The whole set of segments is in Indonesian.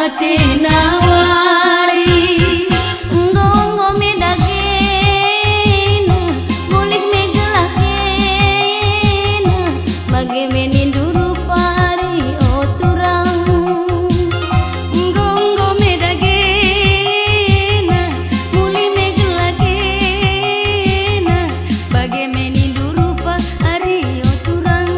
hati nawari nggongo medagena mulik megelakena bagi meninduru pari oturang nggongo medagena mulik megelakena bagi meninduru pari oturang.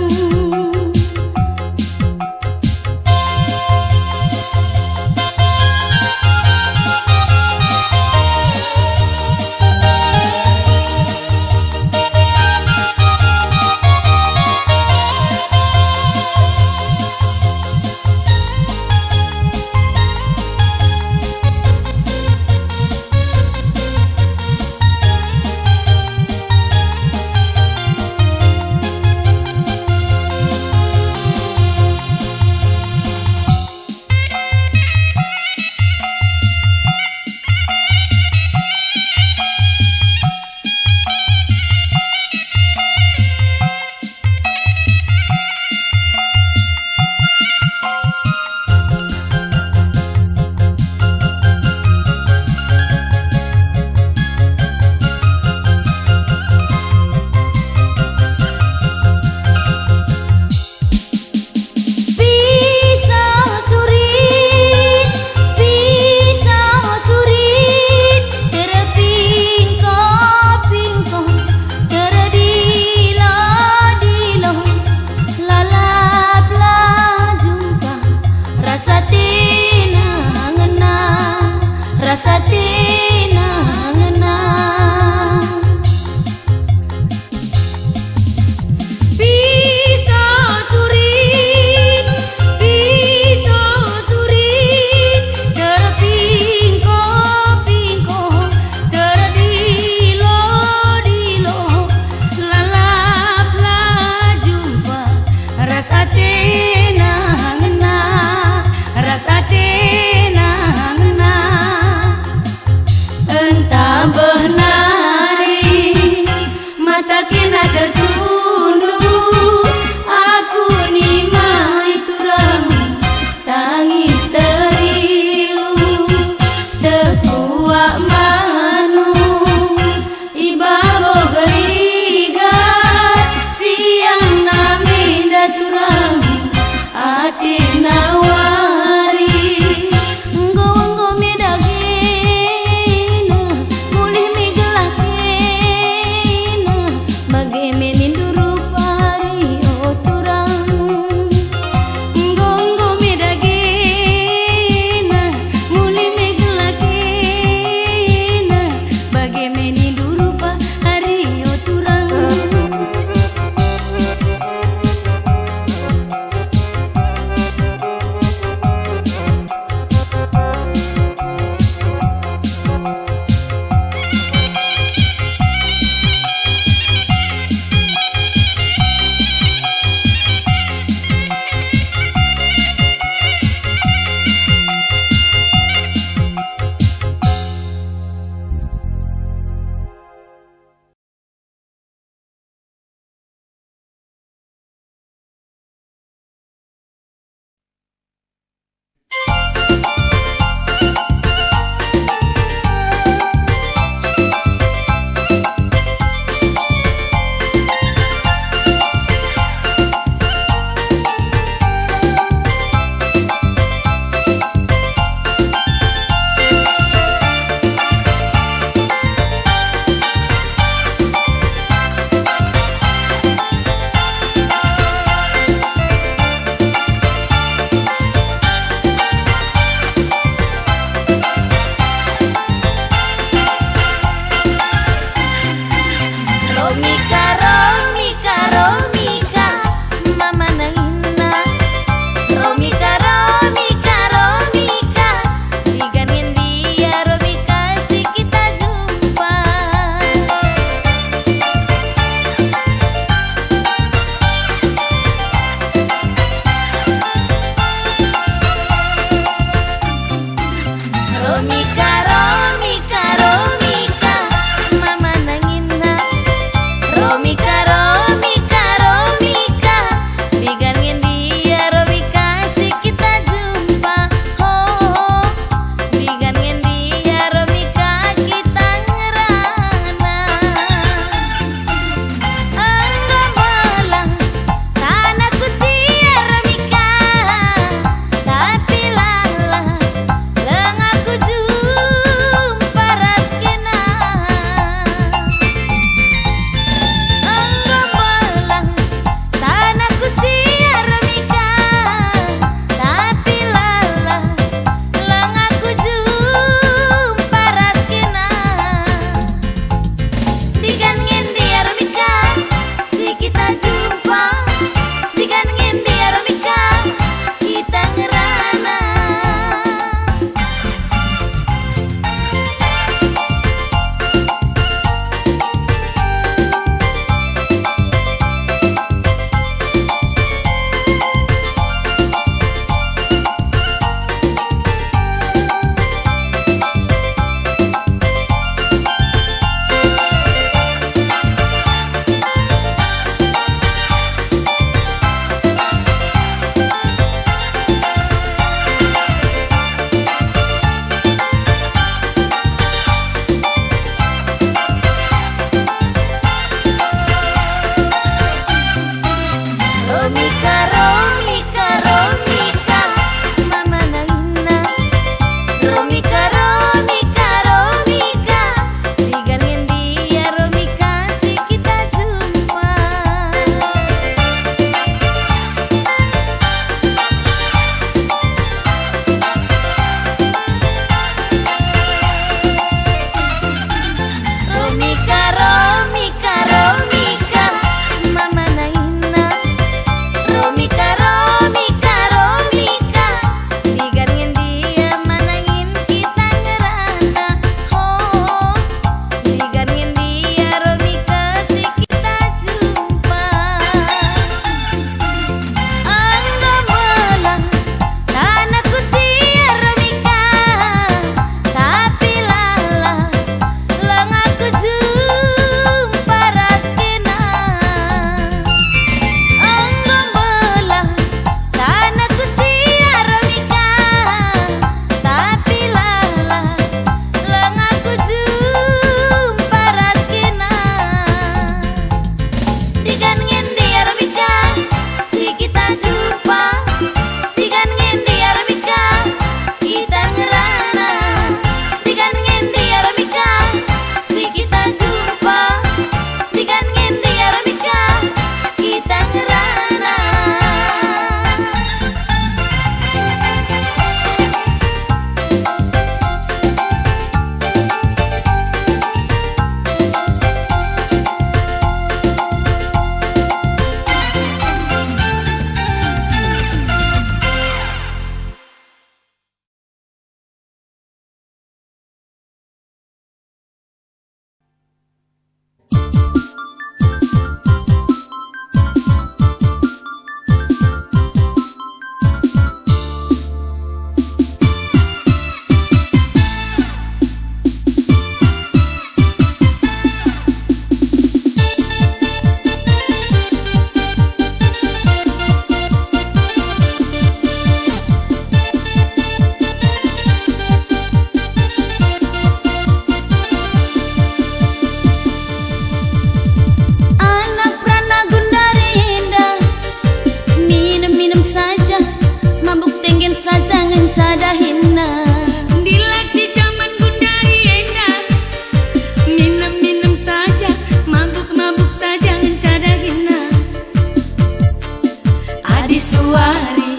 suari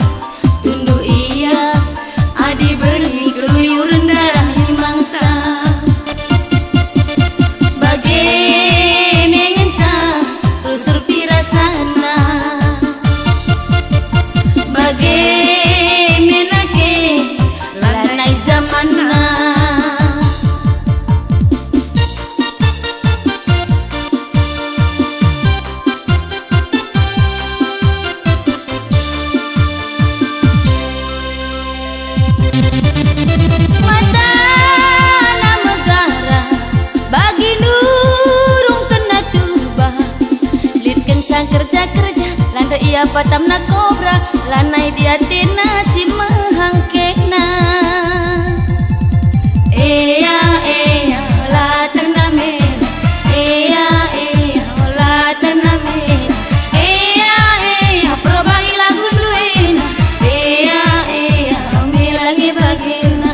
tunduk iya, adi beri keluyuran darah ni mangsa. Bagai mengenca rusur pirasana, bagai menake lanai zamana. Kerja-kerja landa ia patamna kobra, lanai dia tina si mahangkena. Eya eya la tername, eya eya la tername, eya eya probagi lagu duena, eya eya milagi bagina.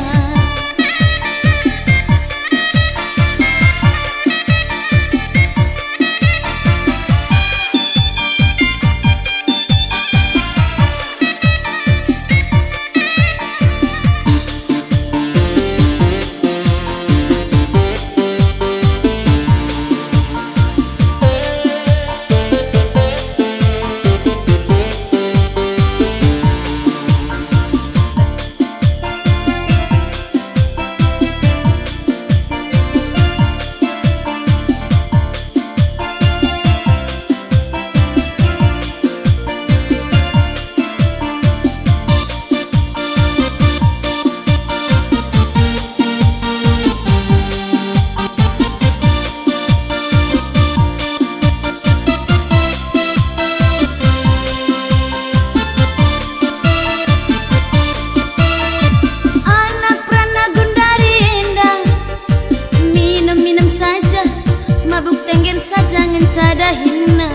Hina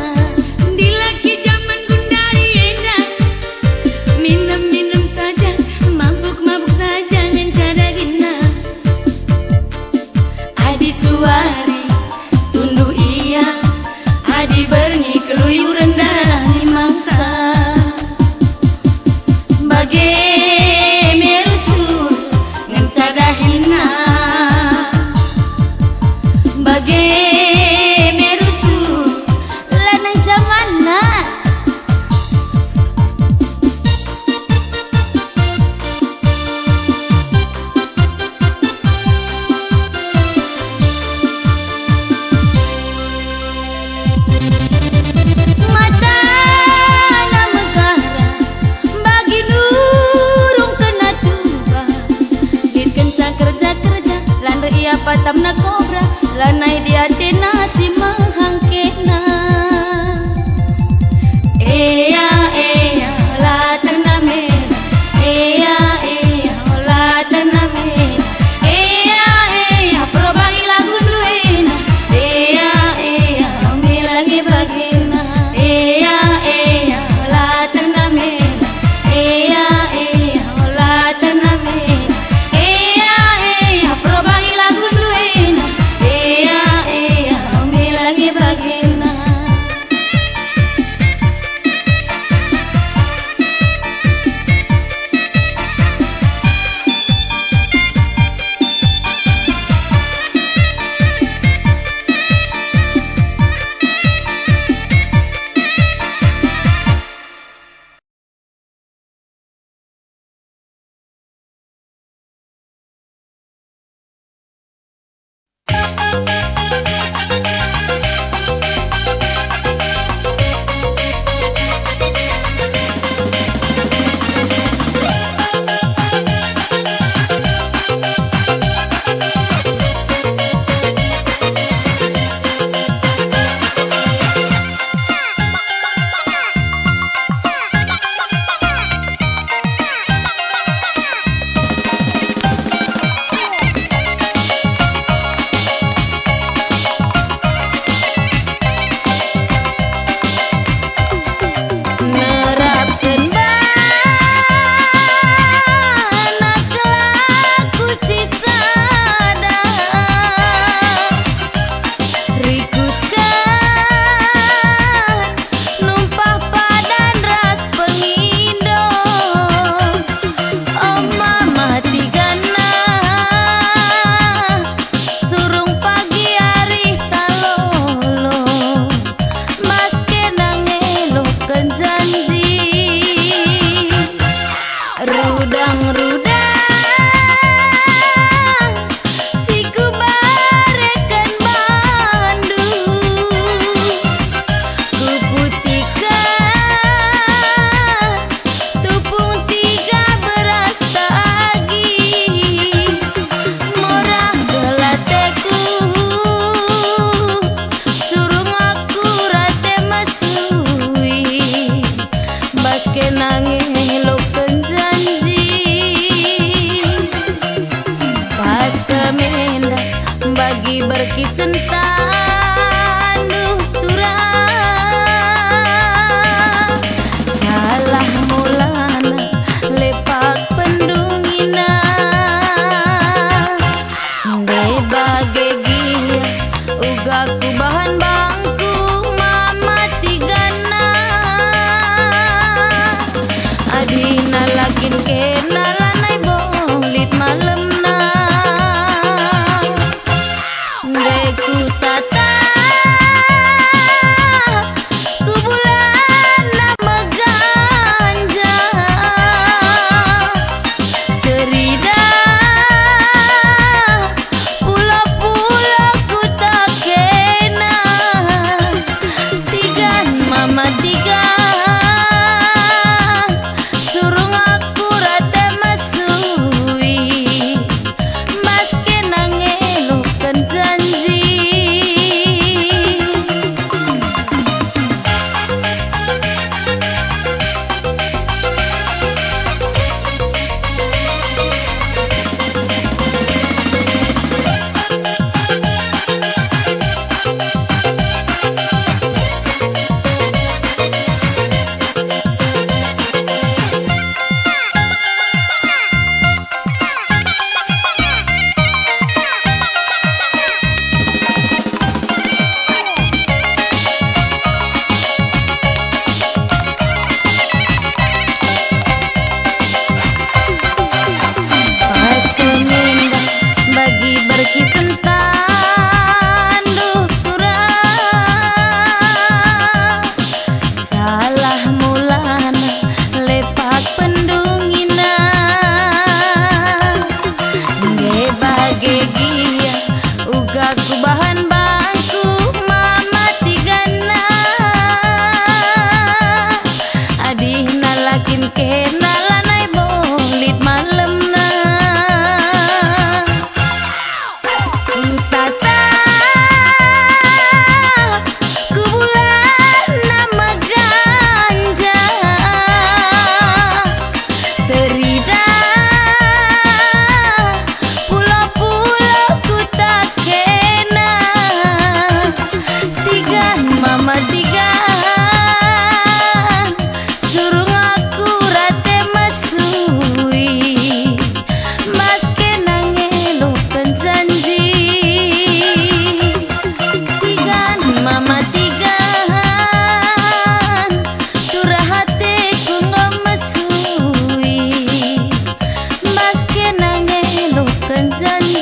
di laki zaman gundari enak, minum-minum saja, mabuk-mabuk saja ngencada gina. Adi suari tunduk iya, adi berngi keluyuran darah ni mangsa. Bagai merusur ngencada hina, bagai patamna kobra, lanai dia tina si mahangkena. Eya eya la tername, eya eya la tername, eya eya probagi lagu duena, eya eya milagi bagina. Eya eya la tername, eya eya la tername, eya eya probagi lagu duena, eya eya berkisentan duh turang salah mulana lepak pendungina bebage gia uga ku bahan bangku mama tigana adina lakin kenalanai bolit malemna deku tata ku bulan nama ganja terida pula-pula ku tak kena tigan mama tigan surung aku rata masui mas kena ngeluhkan janji pas kemindah bagi berkisentan duh turang salah mulana lepak pendungina gebage gia uga ku bahan bangku mama tigana adihna lakin kenalanai bolit malemna ku tata ku bulan nama ganja terida pula-pula ku tak kena tigan mama tigan surung aku rate masui mas kena ngeluhkan janji tigan mama tigan turah hatiku ngemesui mas kena ngeluhkan janji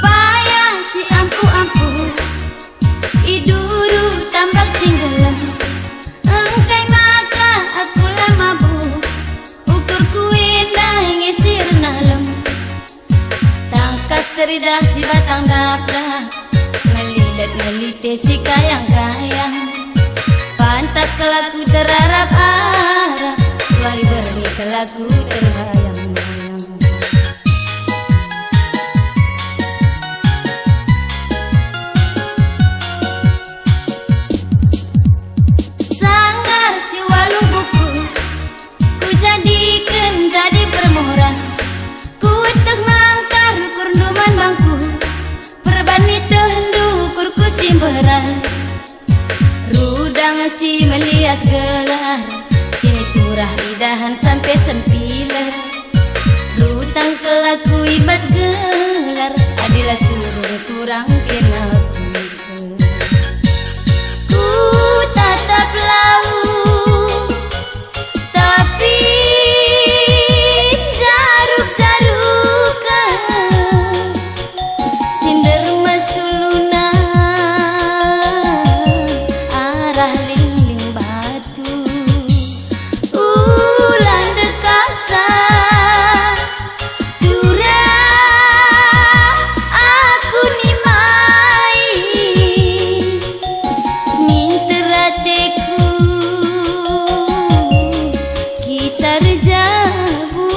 payah si ampu-ampu iduru tambak cinggelam engkai maka aku lah mabuk ukur ku indah ngisir nalem tangkas teridak si batang daprak ngelilet ngelite si kayang-kayang pantas kelaku terarap-arap suari berni kelaku terbayang-bayang sanggar si walu buku ku jadikan jadi permohoran ku teh mangkar kurduman bangku perbani teh hendu kurku simberan rudang si melias gelar sini turah idahan sampai sempilan geler Rutang kelaku ibas gelar Adilah suruh turang kena ku tatap lau tapi jaruk-jarukan sinder mesuluna arah ling-ling batu ulan dekasa tura aku nimai minterateku kita rejabu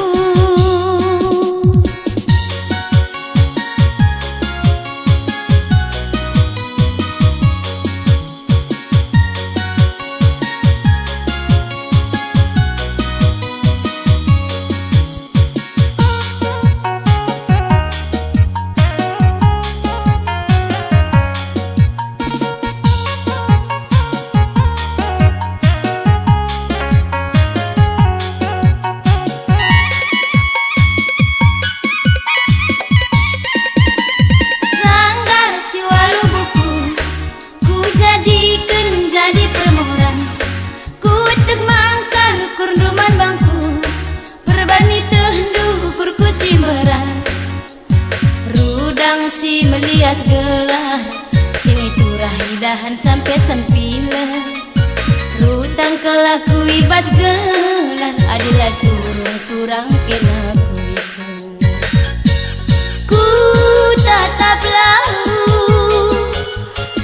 jadi permohonan ku tek mangkar kurunduman bangku perbani tehendu kurku simberan rudang si melias gelar sini turah hidahan sampai sempilan rutang kelaku ibas gelar adilah suruh turang kena ku tatap lau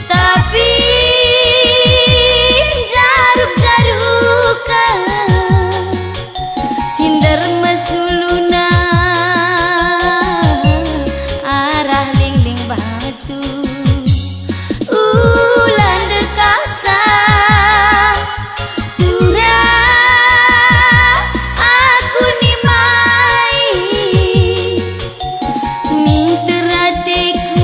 tapi sinder mesuluna arah ling-ling batu ulan dekasa tura aku nimai minterateku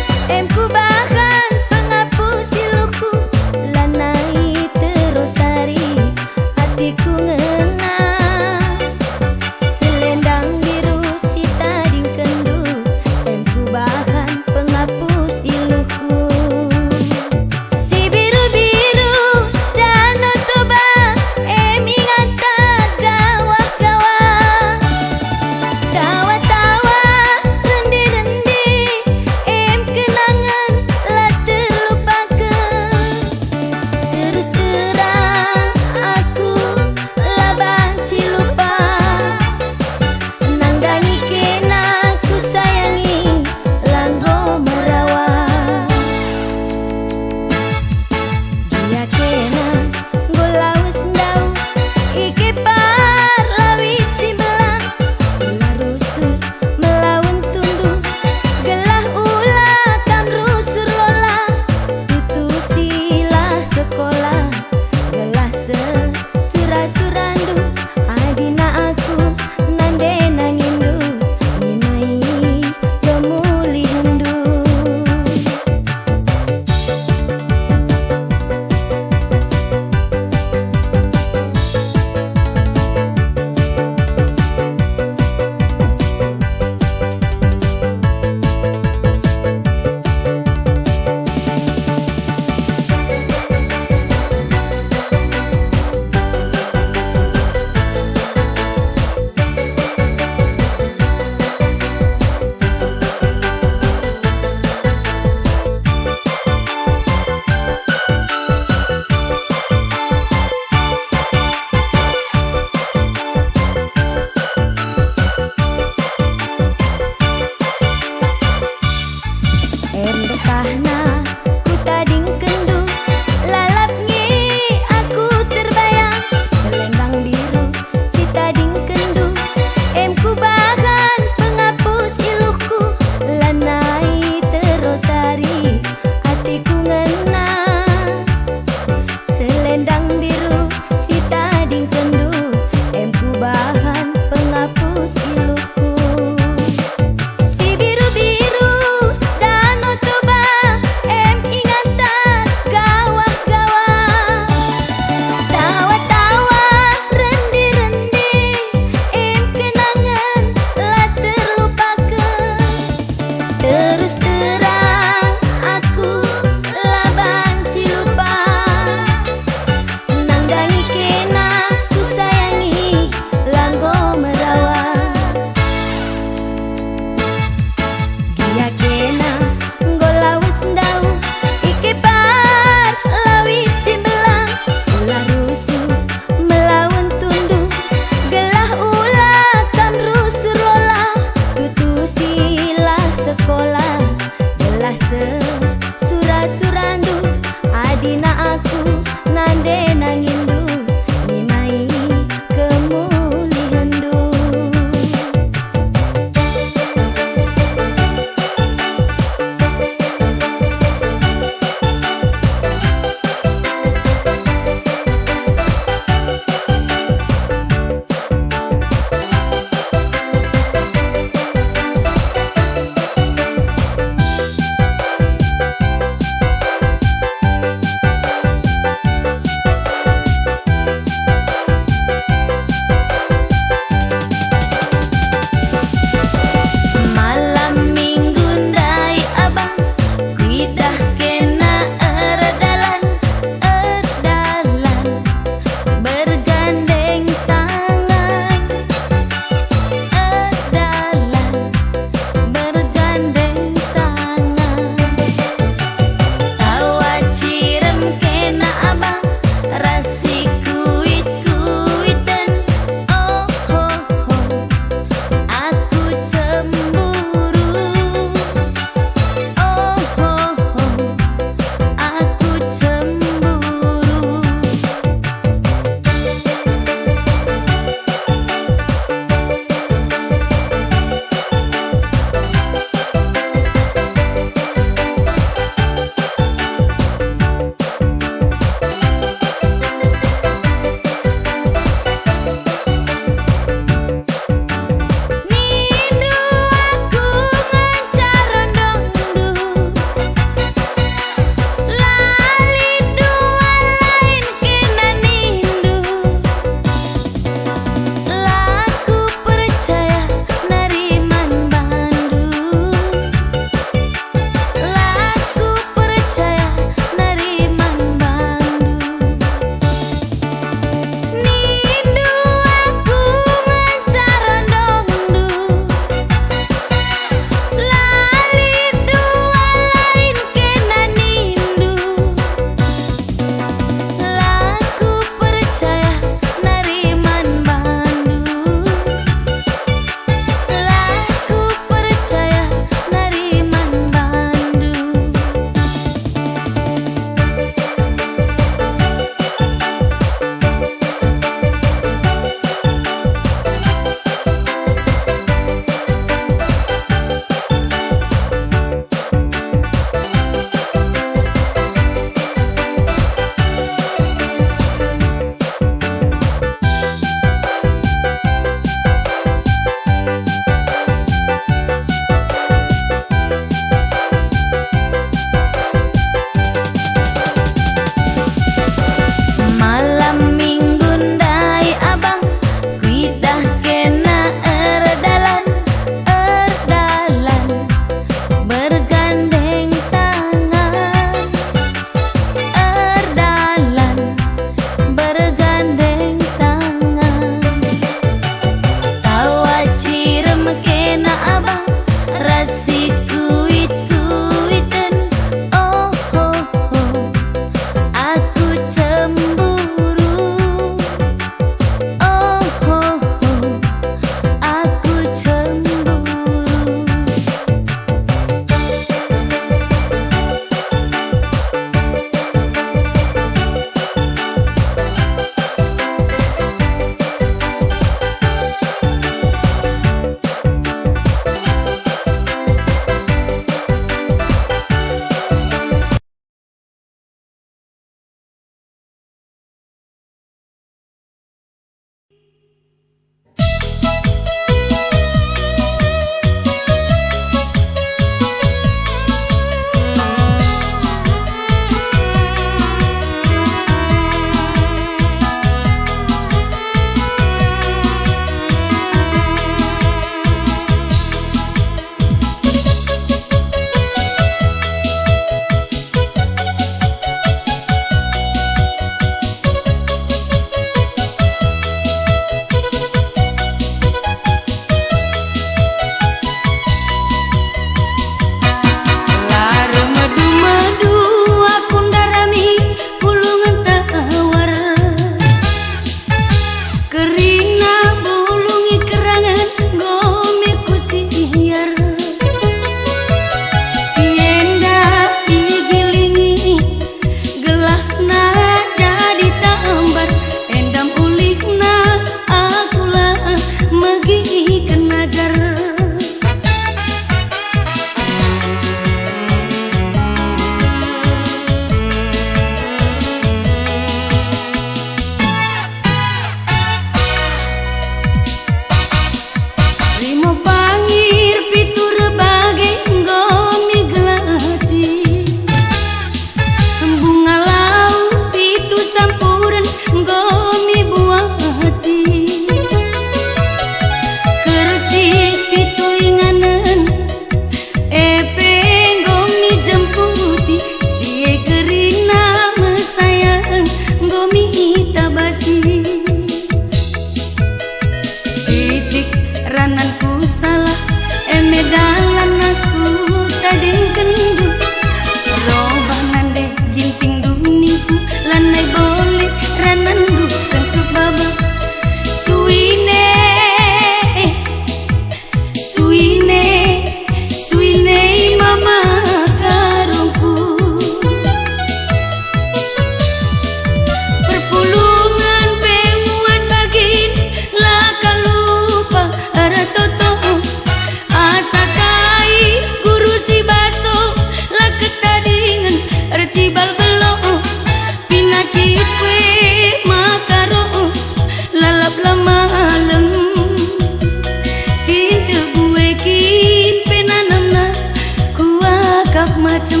kap macem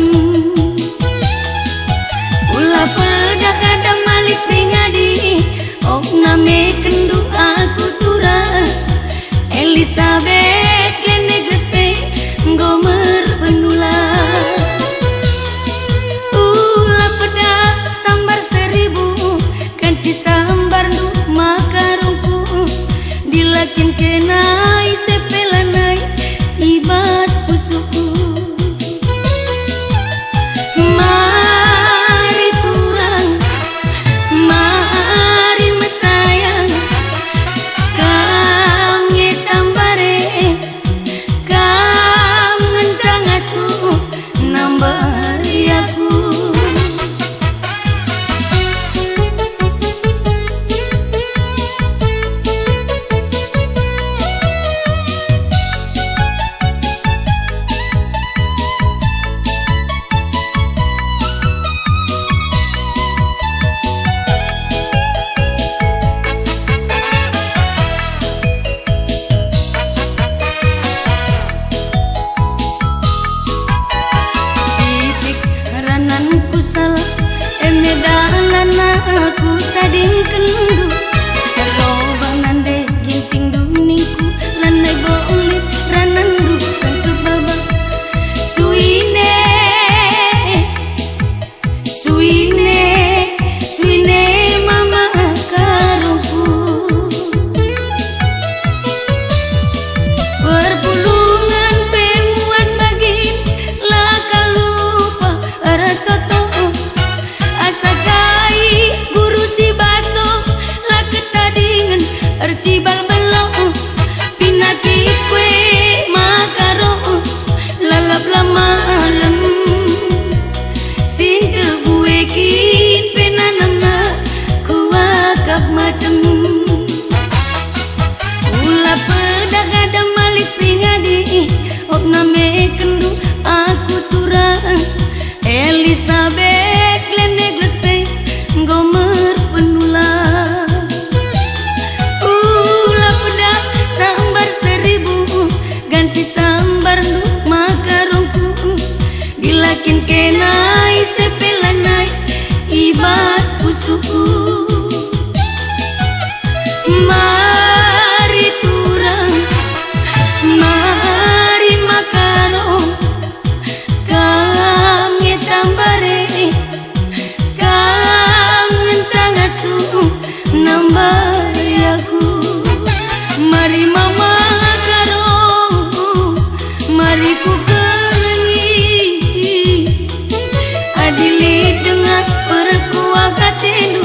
ulah pedak kadang malik pringadi ok name kendu aku turah Elizabeth Glenne Grespe ngomer penula ulah pedak sambar 1000 kanci sambar nu makarungku dilakin kenai sepelanai ibas pusuku mari turang mari mesayang kami tambare kam ngencang asuh nambari aku salah emedanan aku tading kendu kalau banande ginting duningku lanai bolit ranandu sangke baba suine suine suine mama karungku perpulungan pemuan bagin lah kalupa aratoto Arcibal belok pinaki kue makaro lalap lamalam sinte buekin penanamna kuakap macem ulah pedak ada malik pringadi ok name kendu aku turang Elizabeth Glenne Grespe ngomer penula ganci sambar nu makarungku dilakin kenai sepelanai ibas pusuku mari turang mari makarong kami tambare kami ngencang asuh nambari aku mari mama mari ku kelengi adili dengan perkuah katenu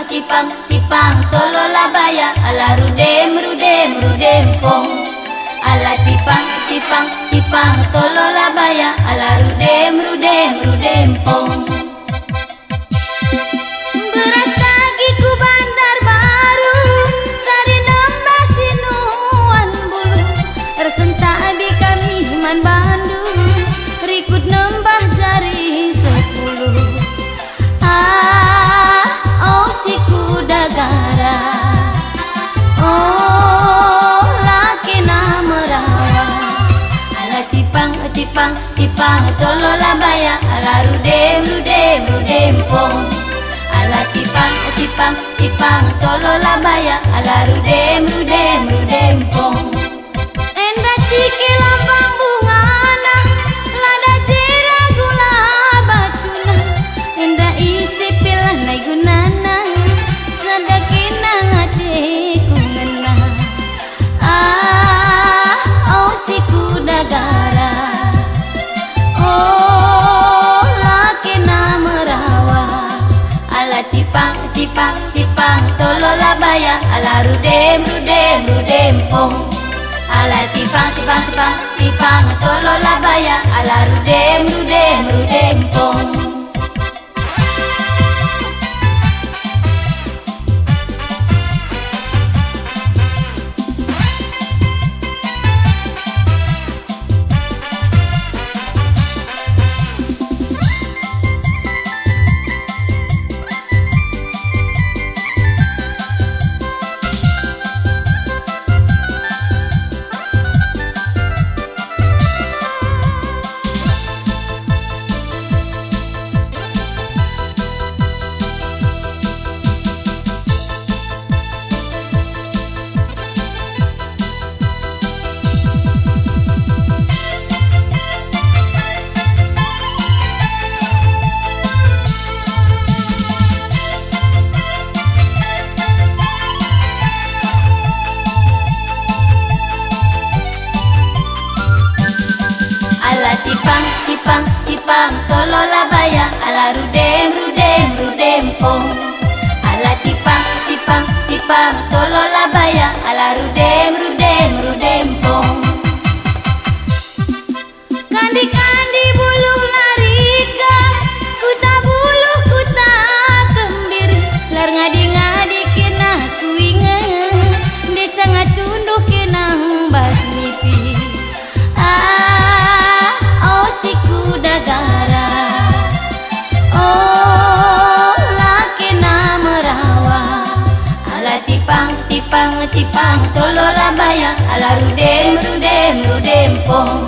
tipang tipang tolola baya ala rudem rudem rudem pong ala tipang tipang tipang tolola baya ala rudem rudem rudem pong berat lagi ku bandar baru sari nambah sinuan bulu resenta di kami man Bandung rikut nambah jari 10 oh si kuda gara oh laki nama rawa ala tipang tipang tipang tolola baya ala rudem rudem rudem pong ala tipang tipang tipang tolola baya ala rudem rudem rudem pong enda ciki lambang bungana lada jira gula batuna enda isi pilah nai gunana sadakina ngatiku ngena oh si kuda gara oh laki nama rawa ala tipang tipang tipang tolola baya ala rudem rudem rudem pong ala tipang tipang tipang tipang tolola baya ala rudem rudem rudem pong tipang tipang tipang tolola baya ala rudem rudem rudem pong ala tipang tipang tipang tolola baya ala rudem rudem rudem pong kandi kandi bulu larika kuta bulu kuta kembir lar ngadi ngadi kena kuinga desa ngatunduk kenang basmipi si kuda gara oh laki nama rawa ala tipang tipang tipang tolola baya ala rudem rudem rudem pong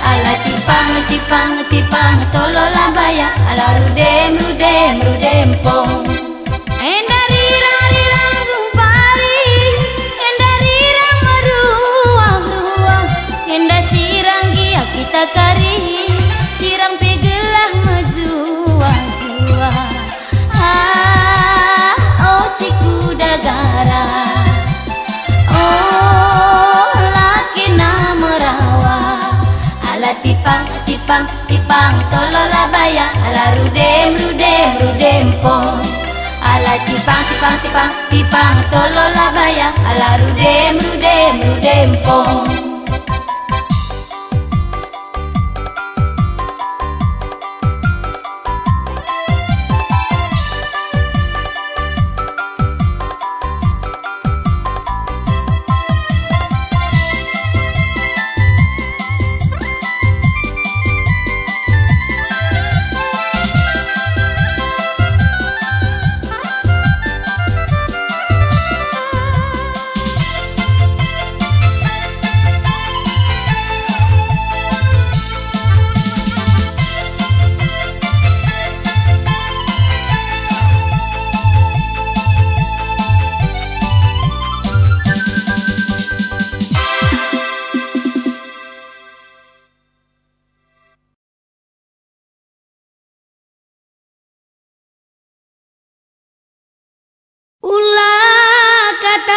ala tipang tipang tipang tolola baya ala rudem rudem rudem pong endari rari ranggung pari endari rang ruang ruang enda sirang gia kita kari sirang pegelah majua jua oh si kuda gara oh laki nama rawa ala tipang tipang tipang tolola baya ala rudem rudem rudem pong ala tipang tipang tipang tipang tolola baya ala rudem rudem rudem pong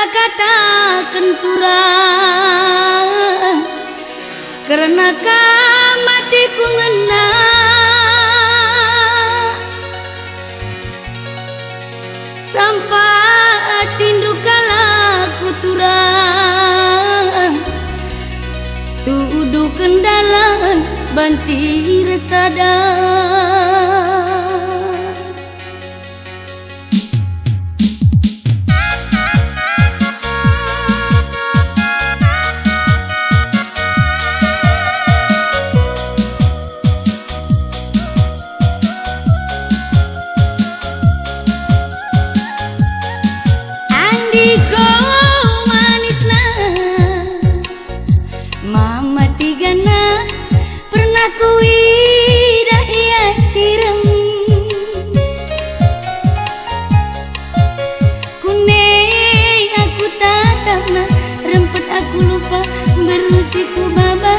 kata kenturan karena matiku ngena sampai banci resada. Andiko manisna mama tigana pernah kuida ia cirem kunei aku tatapna rempet aku lupa berusiku baba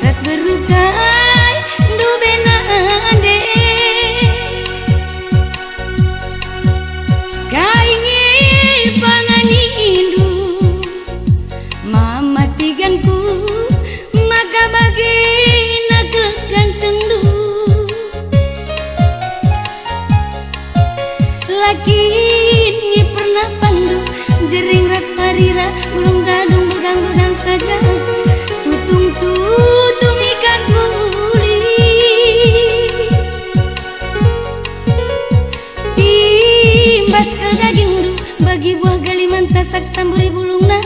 ras berukai du benade kaingi panganindu mama tiganku maka bagina keganteng du lakin pernah pandu jering ras parira bulung gadung begang-begang saja tutung ikan buli timbas ke daging du bagi buah galiman tasak tamburi bulungna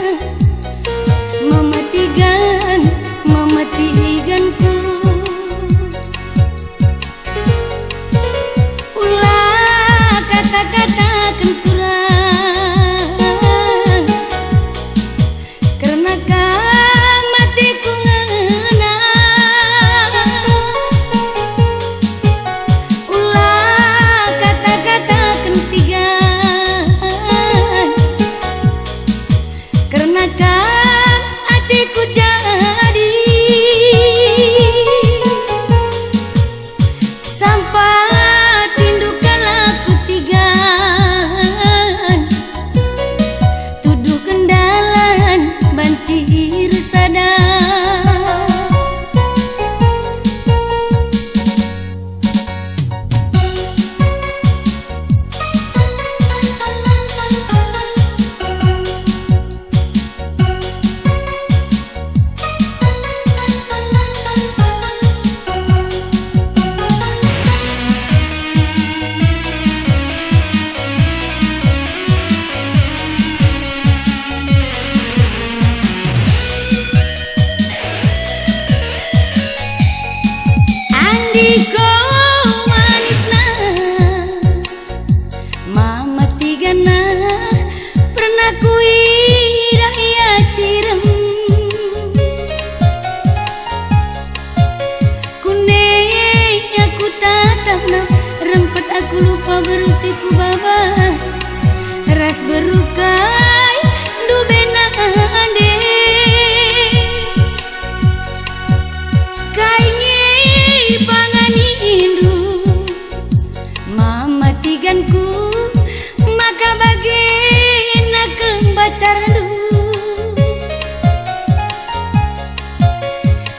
mama tiganku ulah kata-kata kenturang karena matiku ngena ulah kata-kata kentigan karena hatiku jadi sampai tindukan aku tigan tuduh kendalan banci resada. Andiko manisna mama tigana pernah kuida ia cirem kunei aku tatapna rempet aku lupa berusiku baba ras berukai du benade kaingi panganindu mama tiganku maka bagina kembacarandu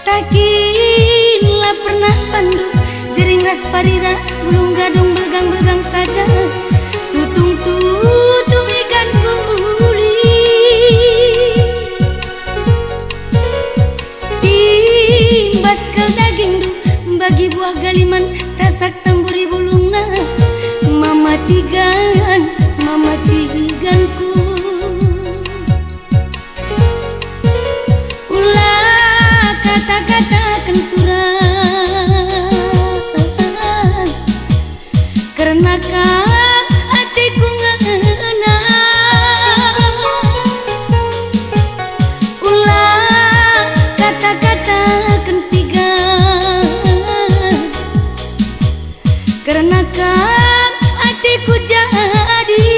takinlah pernah pandu jering ras parira bulung gadung begang-begang saja tutung ikan buli timbas ke daging du bagi buah galiman tasak tamburi bulungna mama tiganku ulah kata-kata kenturang karena hatiku ngena ulah kata-kata kentigan karena hatiku jadi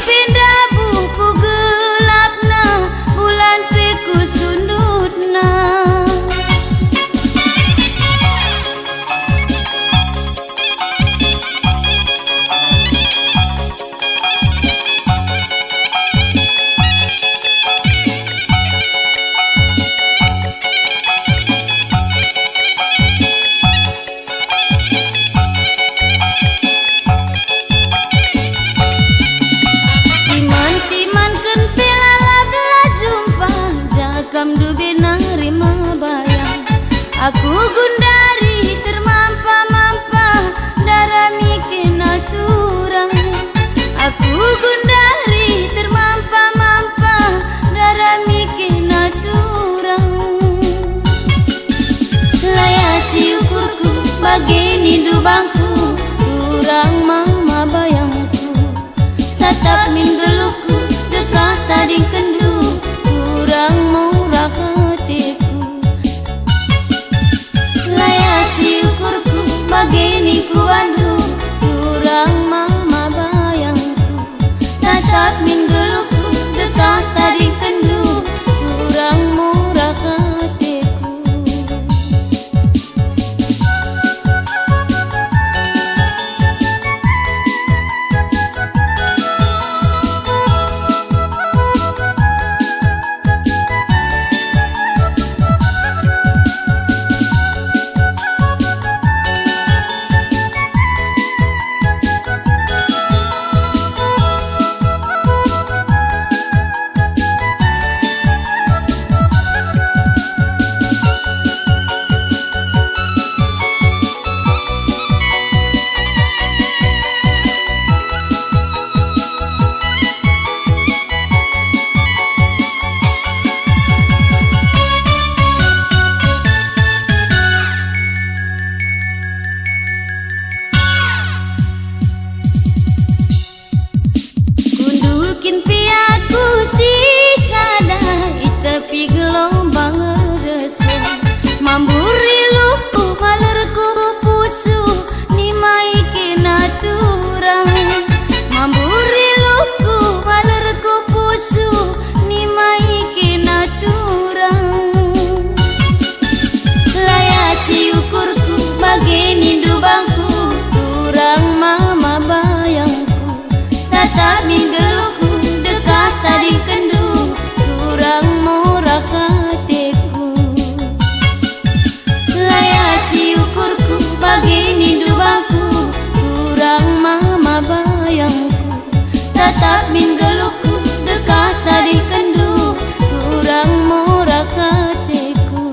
pindah buku gelapna bulan peku sundutna. Kamdu benarima bayang aku gundari termampa-mampa darah mikin aturang. Aku gundari termampa-mampa darah mikin aturang. Layasi ukurku bagini dubangku turang mama bayangku tatap minggeluku dekat tadi kendu kurang mau hatiku. Layasi ukurku bagini ku bandu kurang mama bayangku tatap minggeluku dekat tadi kendu kurang murah hatiku. Tapi gelombang resa mamburi lupu malerku pusu ni mai kena turang. Mamburi lupu malerku pusu ni mai kena turang. Layasi ukurku bagini dubangku turang mama bayangku tatap minggeluku dekat tadi kendu kurang murah hatiku. Layasi ukurku bagini dubangku kurang mama bayangku tatap minggeluku dekat tadi kendu kurang murah hatiku.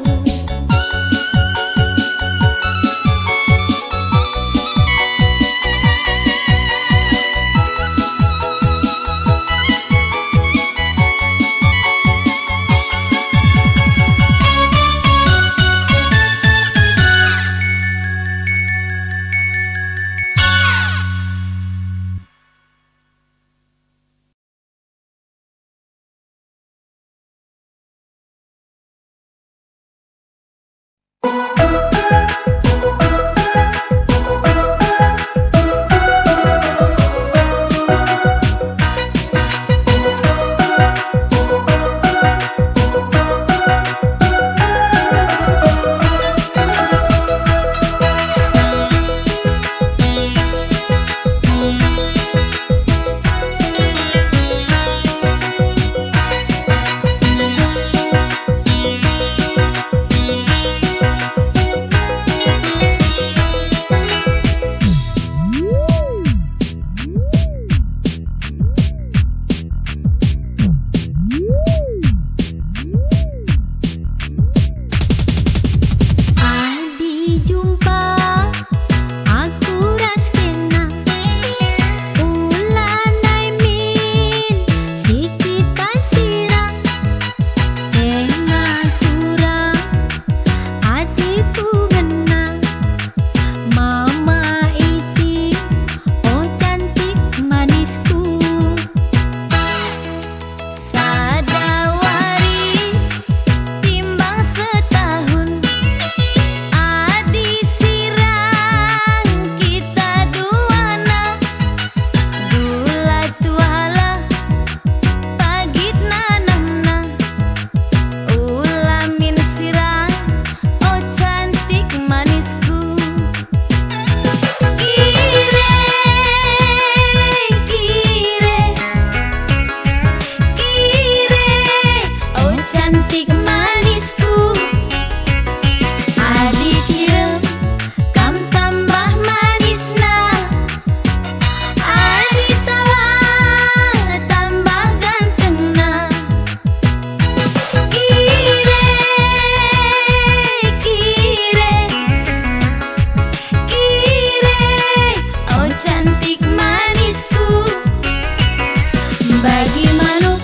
bagi manuk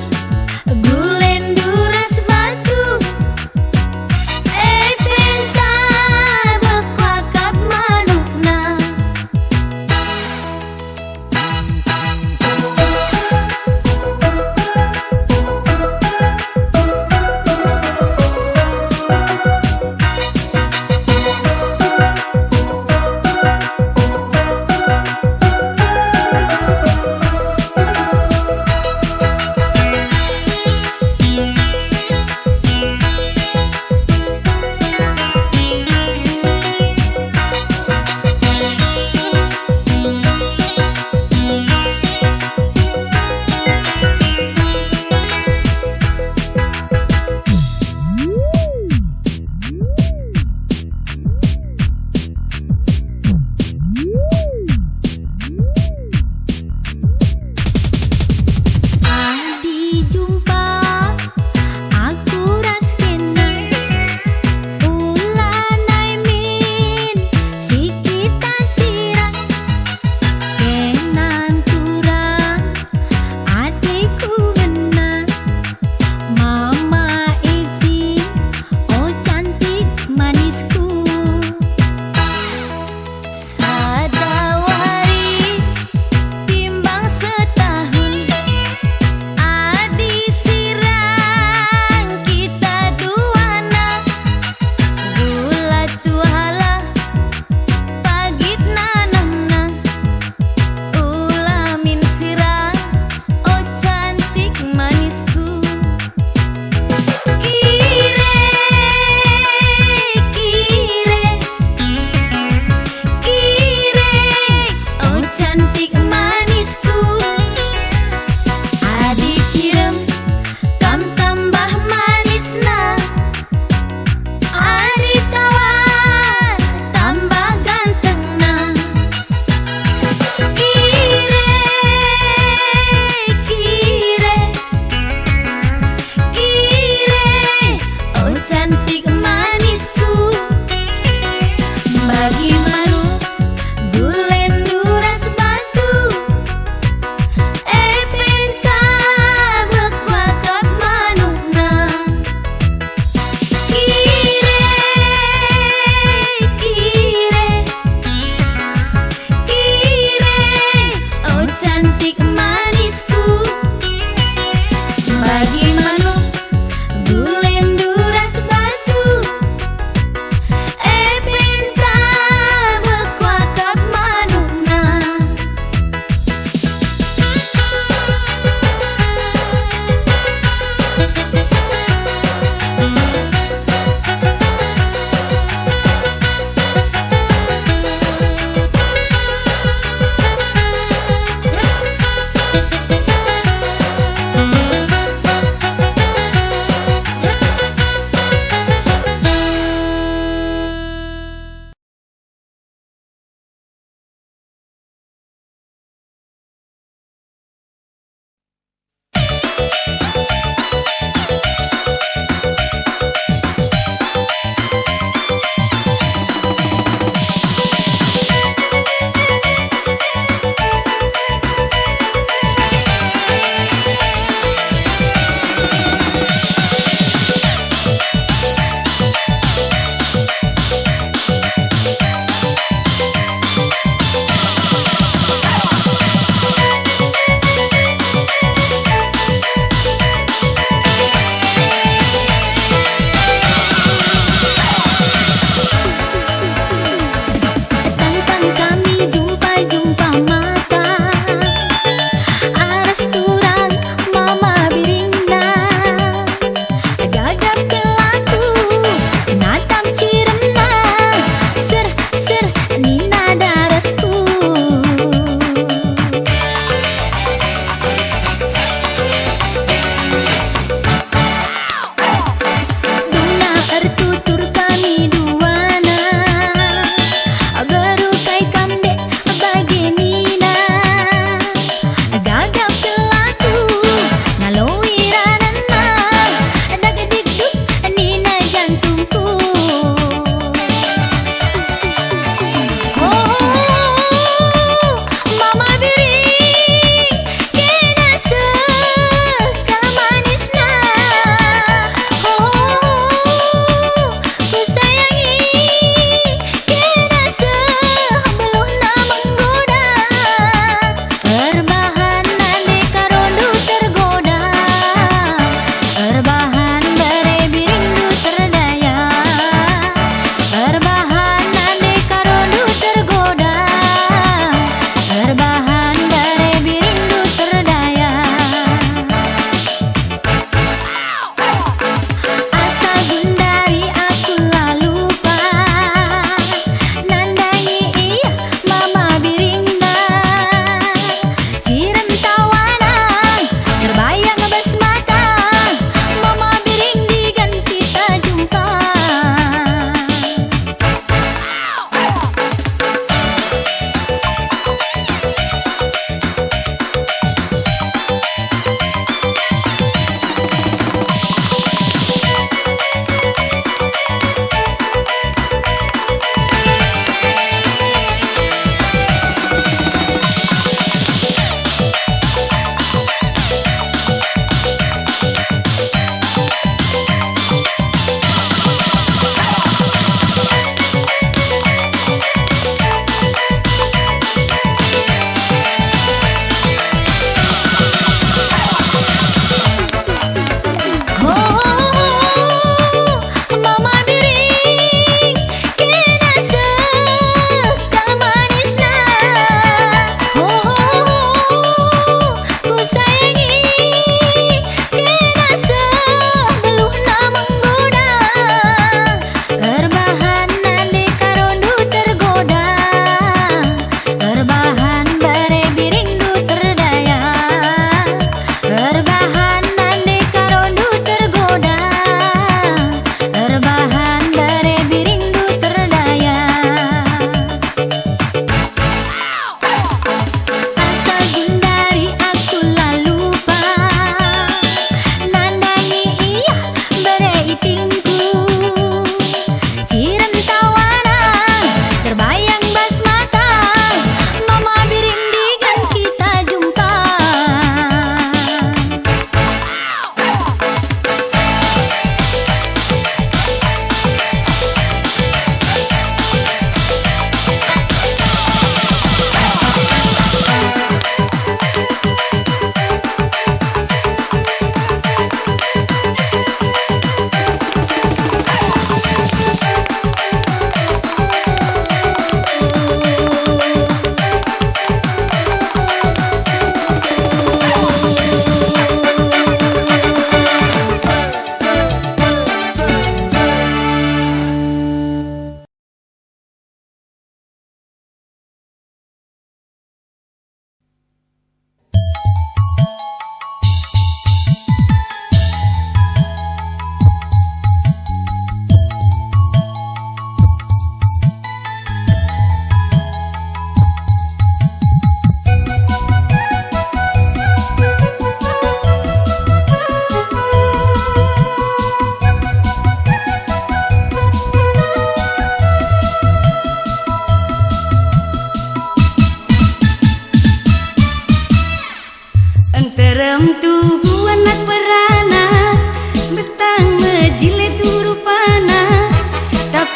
gulen duras batu penta bekwakap manukna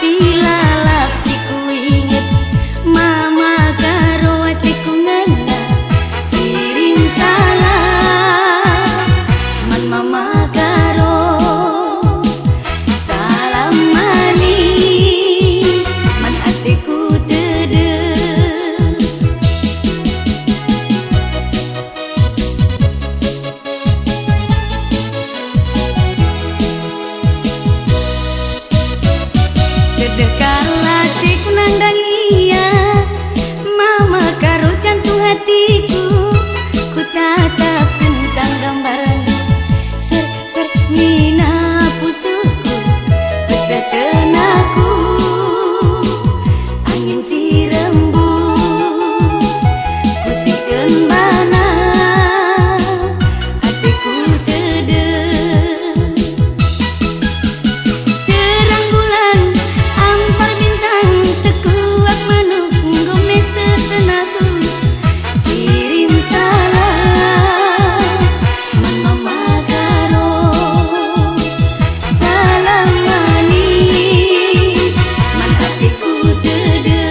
Tapi lalap si ku inget mama karo hatiku ngena kirim salam man mama karo salam manis man hatiku tede. Dedekala hatiku nandang iya mama karo jantung hatiku ku tatap kencang gambaran ser nina pusuku besaten aku angin si rembus kusikeun bana hatiku tede. Terang bulan ampar bintang tekuak manuk gomes tetenaku kirim salam man mama karo salam manis man hatiku tede.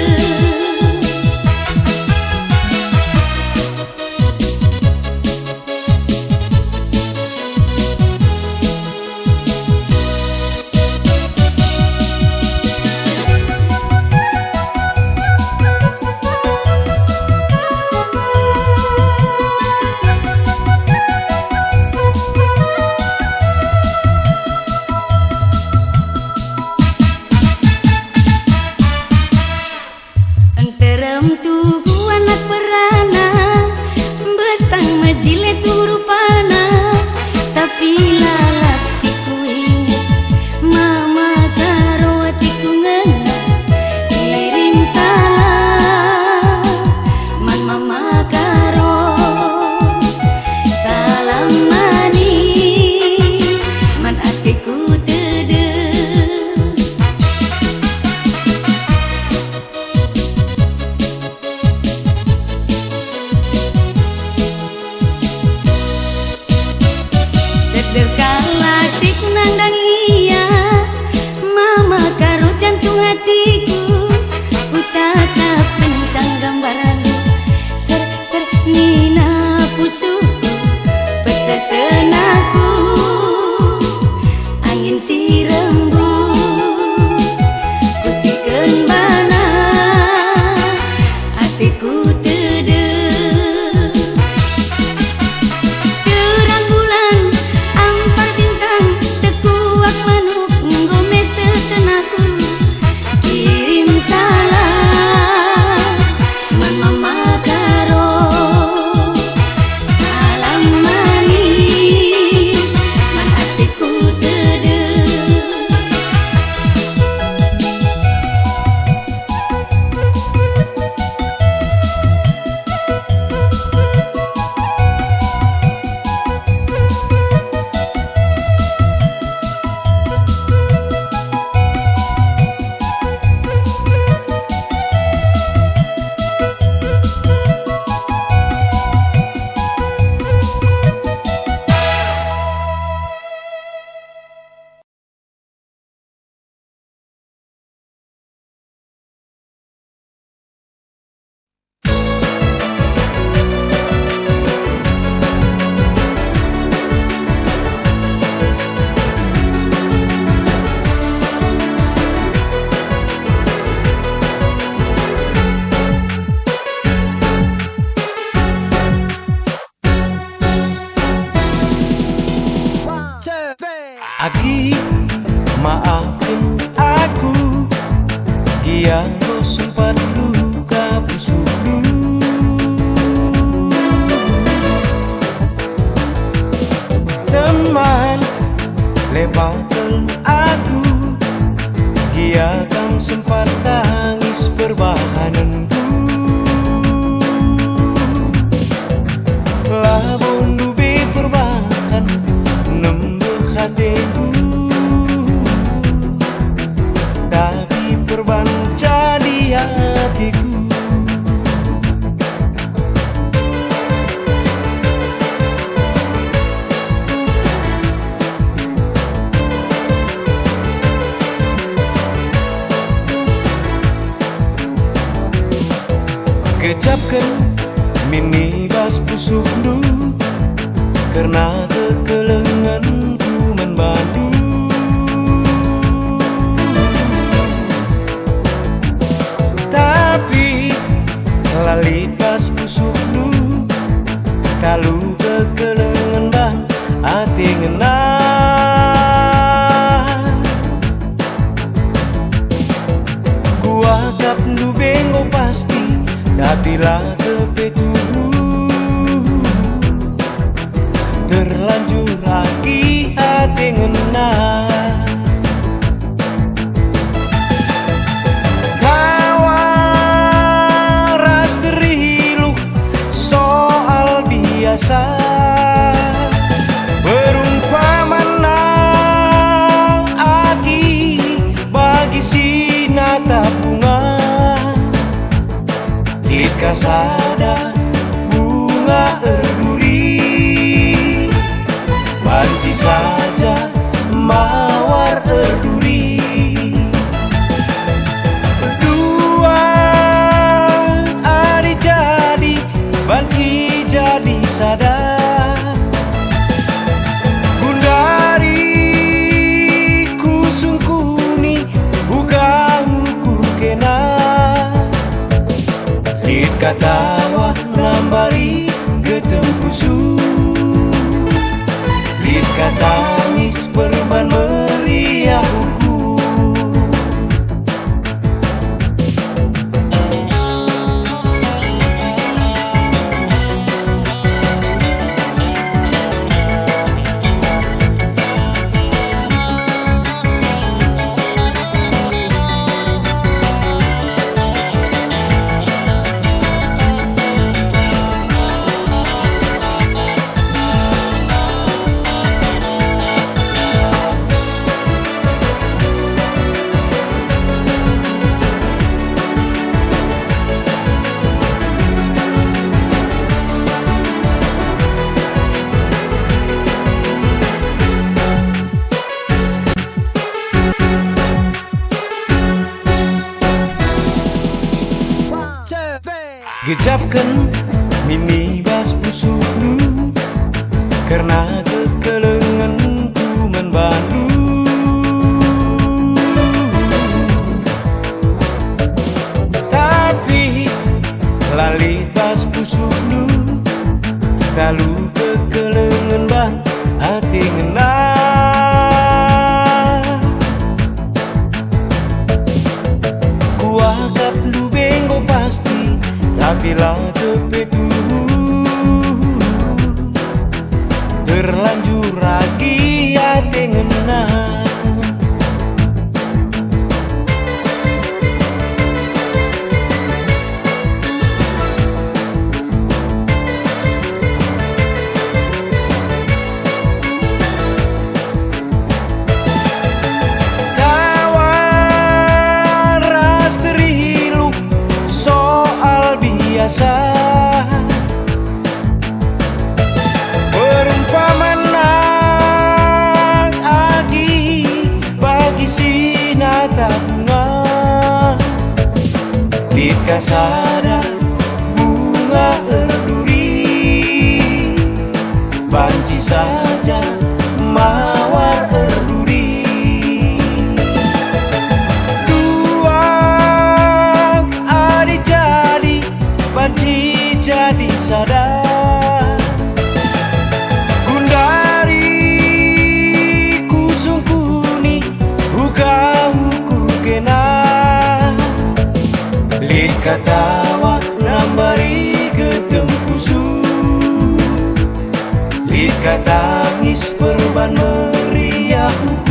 Enterem tuhu anak perana bestang majile turupana tapi lalap si ku inget mama karo hatiku ngena kirim salam man mama karo salam manis man hatiku tede. Dedekala hatiku nandang iya mama karo jantung hatiku ku tatap kencang gambaran ser nina pusuku besaten aku angin si rembus kusikeun bana hatiku tede. Terang bulan ampar bintang tekuak manuk gomes tetenaku kirim salam man mama karo salam manis man hatiku tede. Aki, maafin aku, kian kau sempat luka busukku. Teman, lepakan aku, kian kau sempat tangis perbahananku. Labon dubi perbahan, nembeh hatiku. Tapi perbanca di hatiku. Gejapkan minibus pusuk du karena kekelenganku membantu. Tapi lali pas pusuk du kalu kekelengan bang ati ngena. Gua kap du bengo pasti tapi lah tepetu terlanjur lagi hati ngena. Tawaras terilu soal biasa berumpamana aki bagi sinata bunga di kasada bunga erduri banci saja mawar erduri. Dua hari jadi banci jadi sada gundari kusungkuni buka ukur kena dit katawa nambari ketempusu dit katangis perban meriah hukum. Gejapkan minibus pusuk du karena kekelenganku membantu. Tapi lali pas pusuk du kalu kekelengan bang hati ngena. Kuakap du bengo pasti tapi lah tepetu terlanjur lagi hati ngena. Tawaras terilu soal biasa berumpamana agi bagi sinata bunga di kasada bunga erduri banci saja mawar erduri. Dua hari jadi banci jadi sada gundari kusungkuni buka ukur kena lid katawa nambari ketempusu lid katangis perban meriah hukum.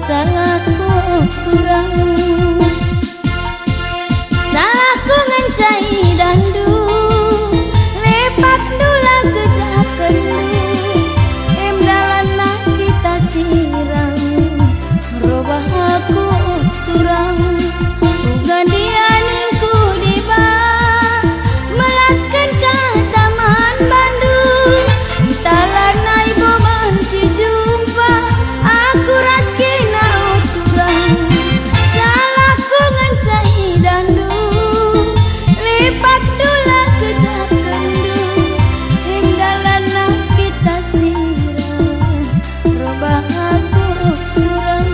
salahku kurang. Salahku ngancai dandu lepak dula kejap kendu em dalana kita sirang robah aku turang ugan dianingku diba melaskan ke taman Bandung talana ibu benci jumpa aku raskina turang. Salahku ngancai dandu lipat dula kejap kendu em dalana kita sirang robah aku turang.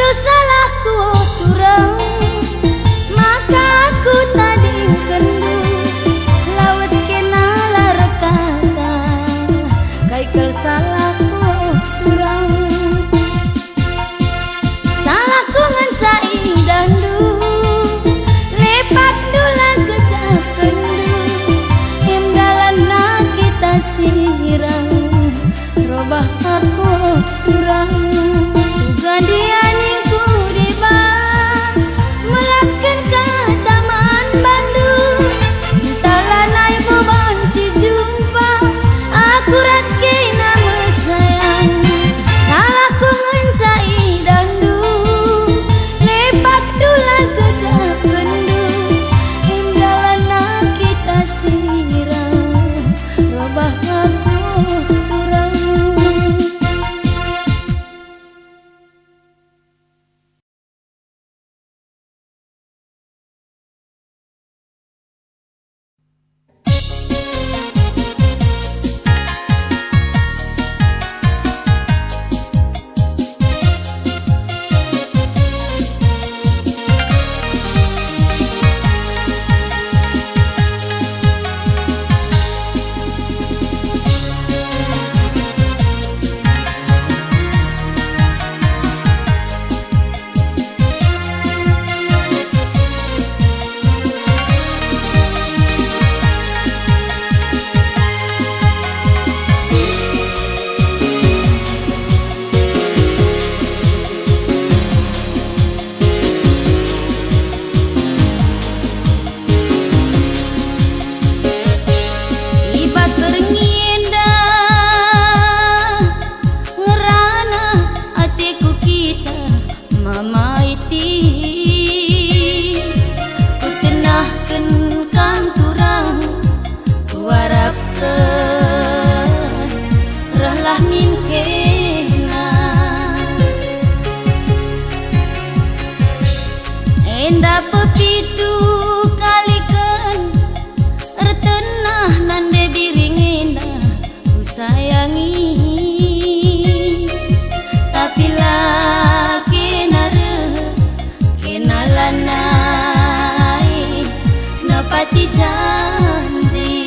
Salahku turang maka aku tadi kendu lawas kena larekata kaikal salahku turang. Salahku ngancai dandu lepak dula kejap kendu em dalana kita sirang robah aku turang. Ugan dianingku diba melaskan ke taman Bandung talana ibu benci jumpa aku raskina mesayang. Salahku ngancai dandu lepak dula kejap kendu em dalana kita sirang robah aku turang. Enda pepitu kalikan retenah nande biring indah ku sayangi tapi laki nare kenalanai nepati janji.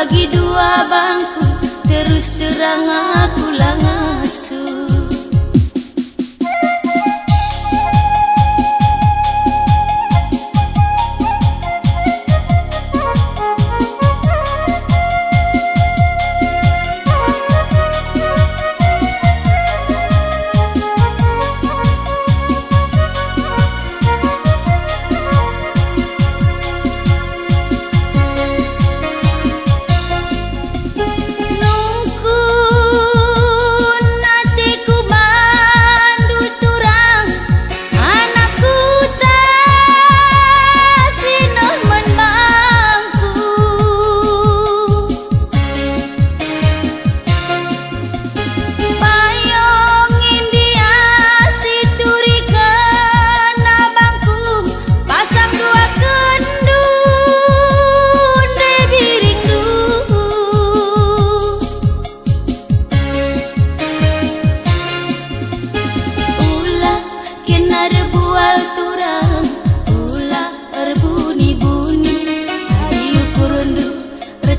terbagi dua bangku, terus terang aku lah ngasuh.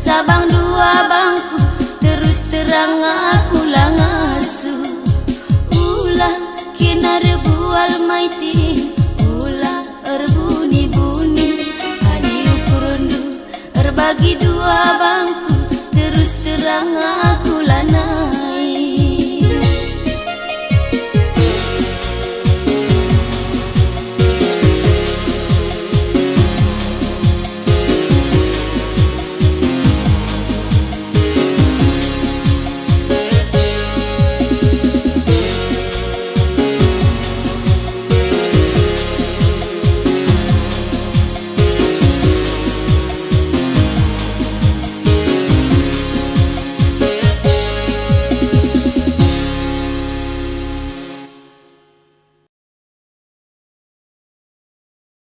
Cabang dua bangku, terus terang aku lah ngasuh. Ulah kena rebual maiting, ulah erbuni-buni. Adi ukur undu, erbagi dua bangku, terus terang aku